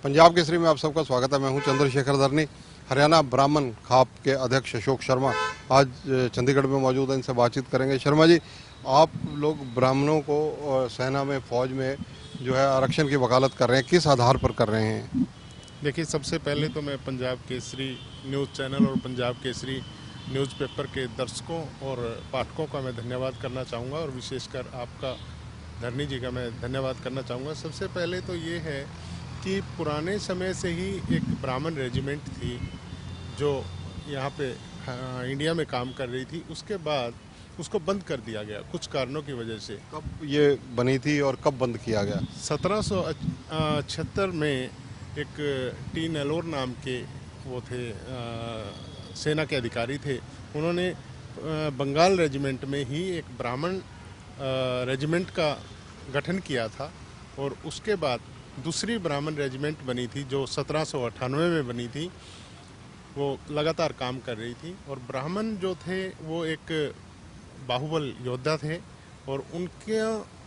पंजाब केसरी में आप सबका स्वागत है। मैं हूं चंद्रशेखर धरनी। हरियाणा ब्राह्मण खाप के अध्यक्ष अशोक शर्मा आज चंडीगढ़ में मौजूद हैं, इनसे बातचीत करेंगे। शर्मा जी, आप लोग ब्राह्मणों को सेना में, फौज में जो है आरक्षण की वकालत कर रहे हैं, किस आधार पर कर रहे हैं? देखिए, सबसे पहले तो मैं पंजाब केसरी न्यूज़ चैनल और पंजाब केसरी न्यूज़पेपर के दर्शकों और पाठकों का मैं धन्यवाद करना चाहूँगा और विशेषकर आपका धरनी जी का मैं धन्यवाद करना चाहूँगा। सबसे पहले तो ये है कि पुराने समय से ही एक ब्राह्मण रेजिमेंट थी जो यहाँ पे इंडिया में काम कर रही थी। उसके बाद उसको बंद कर दिया गया कुछ कारणों की वजह से। कब ये बनी थी और कब बंद किया गया? 1776 में एक टी नेलोर नाम के वो थे, सेना के अधिकारी थे। उन्होंने बंगाल रेजिमेंट में ही एक ब्राह्मण रेजिमेंट का गठन किया था और उसके बाद दूसरी ब्राह्मण रेजिमेंट बनी थी जो 1798 में बनी थी। वो लगातार काम कर रही थी और ब्राह्मण जो थे वो एक बाहुबल योद्धा थे और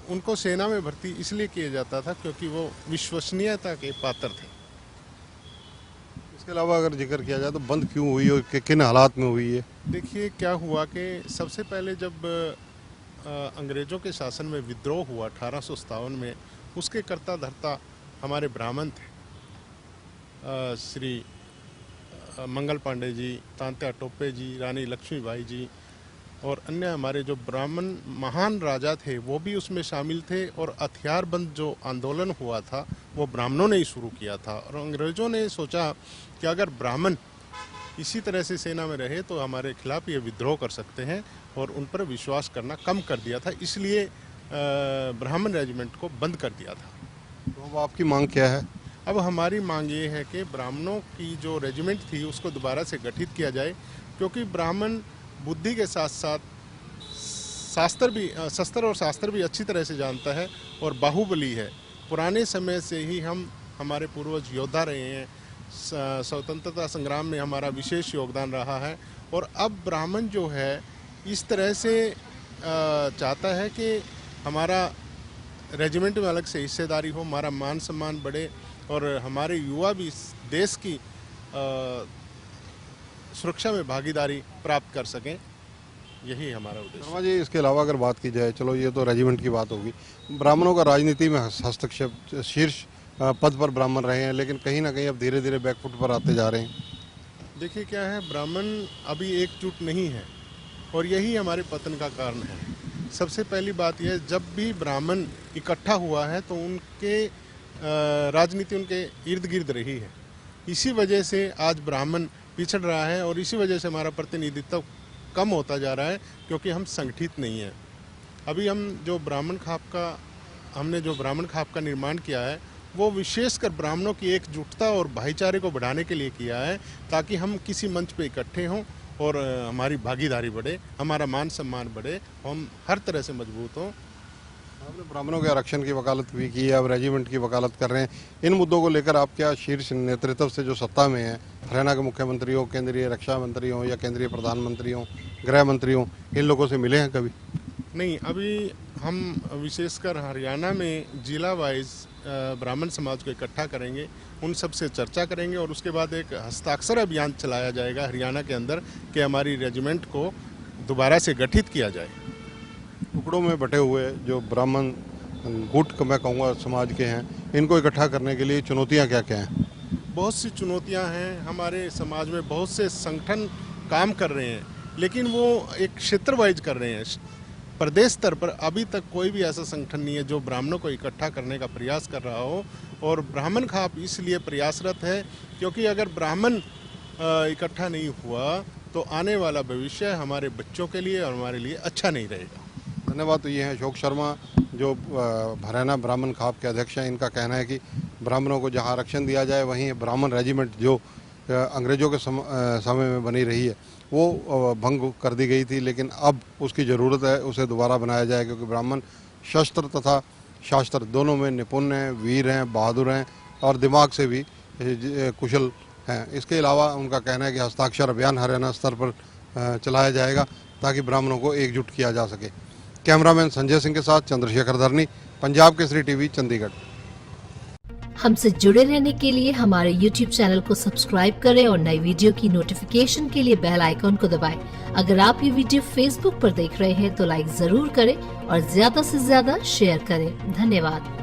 उनको सेना में भर्ती इसलिए किया जाता था क्योंकि वो विश्वसनीयता के पात्र थे। इसके अलावा अगर जिक्र किया जाए तो बंद क्यों हुई और किन हालात में हुई है? देखिए, क्या हुआ कि सबसे पहले जब अंग्रेज़ों के शासन में विद्रोह हुआ 1857 में, उसके कर्ता धर्ता हमारे ब्राह्मण थे। श्री मंगल पांडे जी, तांत्या टोपे जी, रानी लक्ष्मीबाई जी और अन्य हमारे जो ब्राह्मण महान राजा थे वो भी उसमें शामिल थे। और हथियारबंद जो आंदोलन हुआ था वो ब्राह्मणों ने ही शुरू किया था और अंग्रेज़ों ने सोचा कि अगर ब्राह्मण इसी तरह से सेना में रहे तो हमारे खिलाफ ये विद्रोह कर सकते हैं और उन पर विश्वास करना कम कर दिया था, इसलिए ब्राह्मण रेजिमेंट को बंद कर दिया था। तो अब आपकी मांग क्या है? अब हमारी मांग ये है कि ब्राह्मणों की जो रेजिमेंट थी उसको दोबारा से गठित किया जाए, क्योंकि ब्राह्मण बुद्धि के साथ साथ शस्त्र और शास्त्र भी अच्छी तरह से जानता है और बाहुबली है। पुराने समय से ही हमारे पूर्वज योद्धा रहे हैं, स्वतंत्रता संग्राम में हमारा विशेष योगदान रहा है। और अब ब्राह्मण जो है इस तरह से चाहता है कि हमारा रेजिमेंट में अलग से हिस्सेदारी हो, हमारा मान सम्मान बढ़े और हमारे युवा भी इस देश की सुरक्षा में भागीदारी प्राप्त कर सकें। यही हमारा उद्देश्य। शर्मा जी, इसके अलावा अगर बात की जाए, चलो ये तो रेजिमेंट की बात होगी, ब्राह्मणों का राजनीति में हस्तक्षेप, शीर्ष पद पर ब्राह्मण रहे हैं, लेकिन कहीं ना कहीं अब धीरे धीरे बैकफुट पर आते जा रहे हैं। देखिए, क्या है, ब्राह्मण अभी एकजुट नहीं है और यही हमारे पतन का कारण है। सबसे पहली बात यह, जब भी ब्राह्मण इकट्ठा हुआ है तो उनके राजनीति उनके इर्द गिर्द रही है। इसी वजह से आज ब्राह्मण पिछड़ रहा है और इसी वजह से हमारा प्रतिनिधित्व कम होता जा रहा है, क्योंकि हम संगठित नहीं हैं। अभी हमने जो ब्राह्मण खाप का निर्माण किया है वो विशेषकर ब्राह्मणों की एकजुटता और भाईचारे को बढ़ाने के लिए किया है, ताकि हम किसी मंच पे इकट्ठे हों और हमारी भागीदारी बढ़े, हमारा मान सम्मान बढ़े, हम हर तरह से मजबूत हों। आपने ब्राह्मणों के आरक्षण की वकालत भी की है, अब रेजिमेंट की वकालत कर रहे हैं। इन मुद्दों को लेकर आप क्या शीर्ष नेतृत्व से जो सत्ता में है, हरियाणा के मुख्यमंत्री हो, केंद्रीय रक्षा मंत्री हो या केंद्रीय प्रधानमंत्री हो, गृह मंत्री हो, इन लोगों से मिले हैं कभी? नहीं, अभी हम विशेषकर हरियाणा में जिला वाइज ब्राह्मण समाज को इकट्ठा करेंगे, उन सब से चर्चा करेंगे और उसके बाद एक हस्ताक्षर अभियान चलाया जाएगा हरियाणा के अंदर कि हमारी रेजिमेंट को दोबारा से गठित किया जाए। टुकड़ों में बटे हुए जो ब्राह्मण गुट मैं कहूँगा समाज के हैं, इनको इकट्ठा करने के लिए चुनौतियाँ क्या क्या हैं? बहुत सी चुनौतियां हैं। हमारे समाज में बहुत से संगठन काम कर रहे हैं, लेकिन वो एक क्षेत्र वाइज कर रहे हैं। प्रदेश स्तर पर अभी तक कोई भी ऐसा संगठन नहीं है जो ब्राह्मणों को इकट्ठा करने का प्रयास कर रहा हो। और ब्राह्मण खाप इसलिए प्रयासरत है क्योंकि अगर ब्राह्मण इकट्ठा नहीं हुआ तो आने वाला भविष्य हमारे बच्चों के लिए और हमारे लिए अच्छा नहीं रहेगा। धन्यवाद। तो ये हैं अशोक शर्मा, जो हरियाणा ब्राह्मण खाप के अध्यक्ष हैं। इनका कहना है कि ब्राह्मणों को जहां आरक्षण दिया जाए वहीं ब्राह्मण रेजिमेंट जो अंग्रेज़ों के समय में बनी रही है वो भंग कर दी गई थी, लेकिन अब उसकी ज़रूरत है उसे दोबारा बनाया जाए, क्योंकि ब्राह्मण शस्त्र तथा शास्त्र दोनों में निपुण हैं, वीर हैं, बहादुर हैं और दिमाग से भी कुशल हैं। इसके अलावा उनका कहना है कि हस्ताक्षर अभियान हरियाणा स्तर पर चलाया जाएगा ताकि ब्राह्मणों को एकजुट किया जा सके। कैमरामैन संजय सिंह के साथ चंद्रशेखर धरनी, पंजाब केसरी टीवी, चंडीगढ़। हमसे जुड़े रहने के लिए हमारे YouTube चैनल को सब्सक्राइब करें और नई वीडियो की नोटिफिकेशन के लिए बेल आइकॉन को दबाएं। अगर आप ये वीडियो Facebook पर देख रहे हैं तो लाइक जरूर करें और ज्यादा से ज्यादा शेयर करें। धन्यवाद।